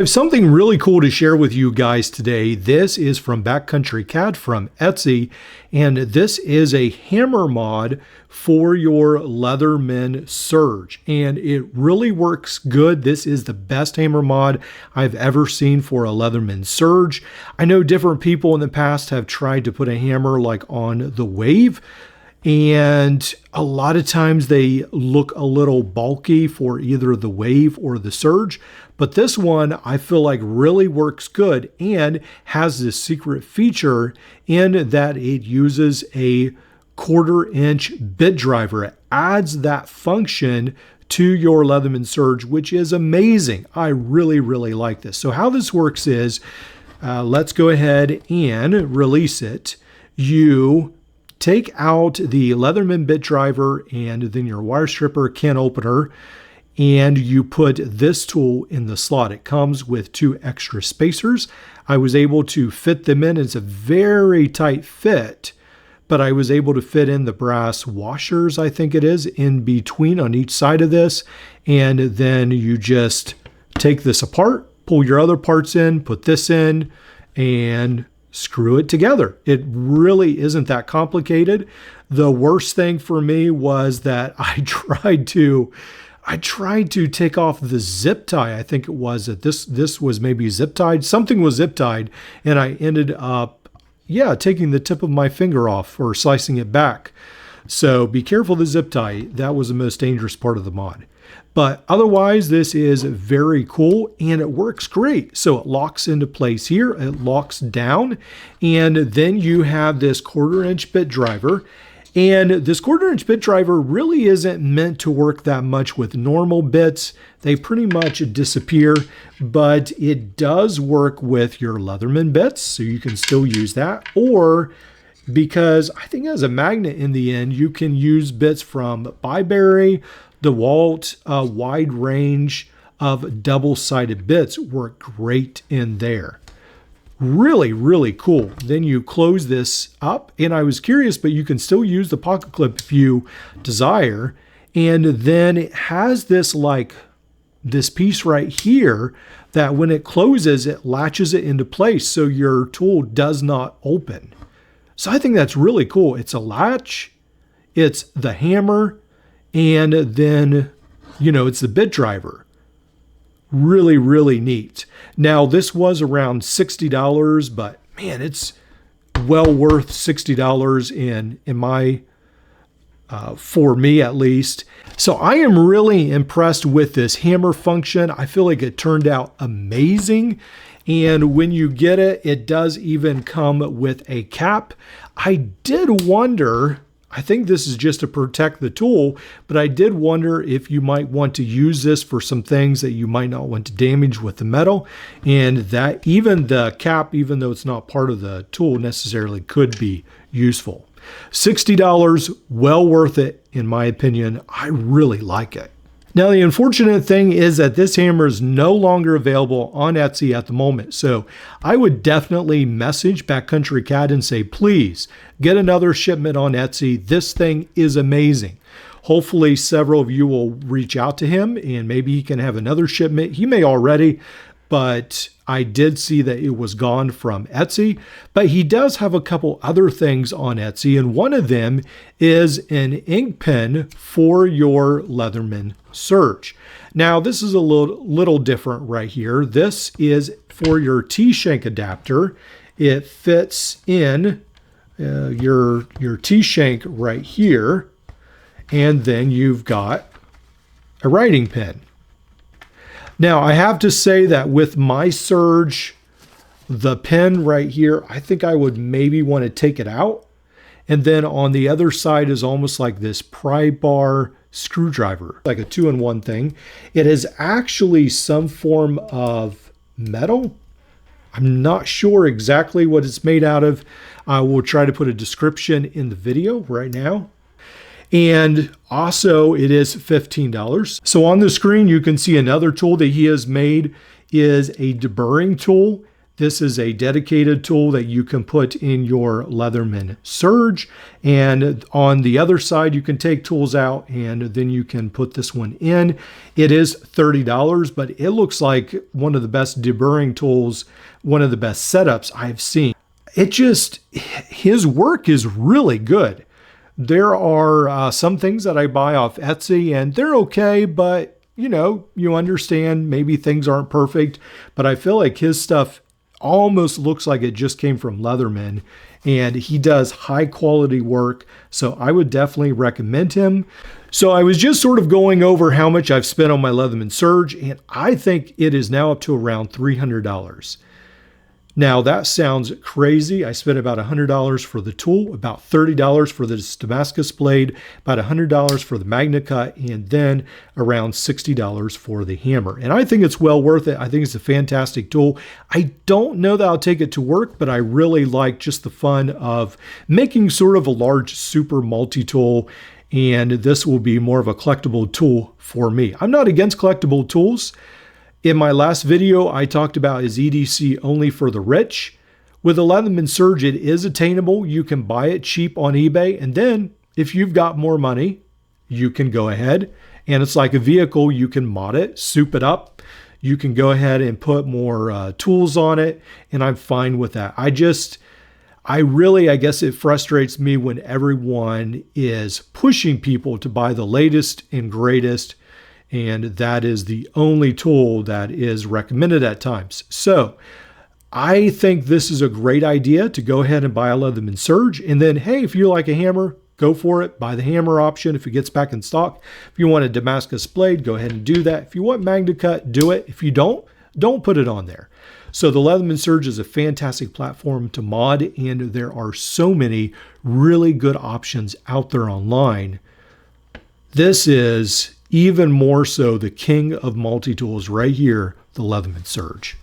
I have something really cool to share with you guys today. This is from Backcountry Cat from Etsy, and this is a hammer mod for your Leatherman Surge, and it really works good. This is the best hammer mod I've ever seen for a Leatherman Surge. I know different people in the past have tried to put a hammer like on the Wave, and a lot of times they look a little bulky for either the Wave or the Surge. But this one I feel like really works good and has this secret feature in that it uses a 1/4-inch bit driver. It adds that function to your Leatherman Surge, which is amazing. I really like this. So how this works is, let's go ahead and release it. You take out the Leatherman bit driver and then your wire stripper can opener, and you put this tool in the slot. It comes with 2 extra spacers. I was able to fit them in. It's a very tight fit, but I was able to fit in the brass washers, I think it is, in between on each side of this. And then you just take this apart, pull your other parts in, put this in, and screw it together. It really isn't that complicated. The worst thing for me was that I tried to take off the zip tie. I think it was that this was maybe zip tied. Something was zip tied, and I ended up, taking the tip of my finger off or slicing it back. So be careful of the zip tie. That was the most dangerous part of the mod. But otherwise, this is very cool and it works great. So it locks into place here, it locks down, and then you have this 1/4-inch bit driver. And this 1/4-inch bit driver really isn't meant to work that much with normal bits. They pretty much disappear, but it does work with your Leatherman bits, so you can still use that. Or, because I think it has a magnet in the end, you can use bits from Byberry, DeWalt. A wide range of double-sided bits work great in there. Really cool. Then you close this up, and I was curious, but you can still use the pocket clip if you desire. And then it has this piece right here that when it closes, it latches it into place so your tool does not open. So I think that's really cool. It's a latch, it's the hammer, and then, it's the bit driver. Really neat. Now, this was around $60, but man, it's well worth $60 in my, for me at least. So I am really impressed with this hammer function. I feel like it turned out amazing. And when you get it, it does even come with a cap. I did wonder, I think this is just to protect the tool, but I did wonder if you might want to use this for some things that you might not want to damage with the metal, and that even the cap, even though it's not part of the tool necessarily, could be useful. $60, well worth it in my opinion. I really like it. Now, the unfortunate thing is that this hammer is no longer available on Etsy at the moment. So I would definitely message Backcountry Cat and say, please get another shipment on Etsy. This thing is amazing. Hopefully several of you will reach out to him and maybe he can have another shipment. He may already, but I did see that it was gone from Etsy. But he does have a couple other things on Etsy, and one of them is an ink pen for your Leatherman Surge. Now, this is a little different right here. This is for your T-shank adapter. It fits in your T-shank right here, and then you've got a writing pen. Now, I have to say that with my Surge, the pen right here, I think I would maybe want to take it out. And then on the other side is almost like this pry bar screwdriver, like a 2-in-1 thing. It is actually some form of metal. I'm not sure exactly what it's made out of. I will try to put a description in the video right now. And also it is $15. So on the screen, you can see another tool that he has made is a deburring tool This is a dedicated tool that you can put in your Leatherman Surge. And on the other side, you can take tools out and then you can put this one in. It is $30, but it looks like one of the best deburring tools, one of the best setups I've seen. His work is really good. There are some things that I buy off Etsy and they're okay, but you understand maybe things aren't perfect, but I feel like his stuff almost looks like it just came from Leatherman, and he does high quality work. So I would definitely recommend him. So I was just sort of going over how much I've spent on my Leatherman Surge, and I think it is now up to around $300. Now that sounds crazy. I spent about $100 for the tool, about $30 for this Damascus blade, about $100 for the Magna Cut, and then around $60 for the hammer. And I think it's well worth it. I think it's a fantastic tool. I don't know that I'll take it to work, but I really like just the fun of making sort of a large super multi-tool. And this will be more of a collectible tool for me. I'm not against collectible tools. In my last video, I talked about is EDC only for the rich. With the Leatherman Surge, it is attainable. You can buy it cheap on eBay. And then if you've got more money, you can go ahead. And it's like a vehicle. You can mod it, soup it up. You can go ahead and put more tools on it. And I'm fine with that. I guess it frustrates me when everyone is pushing people to buy the latest and greatest, and that is the only tool that is recommended at times. So I think this is a great idea to go ahead and buy a Leatherman Surge. And then, hey, if you like a hammer, go for it. Buy the hammer option if it gets back in stock. If you want a Damascus blade, go ahead and do that. If you want Magna Cut, do it. If you don't put it on there. So the Leatherman Surge is a fantastic platform to mod, and there are so many really good options out there online. This is even more so the king of multi-tools right here, the Leatherman Surge.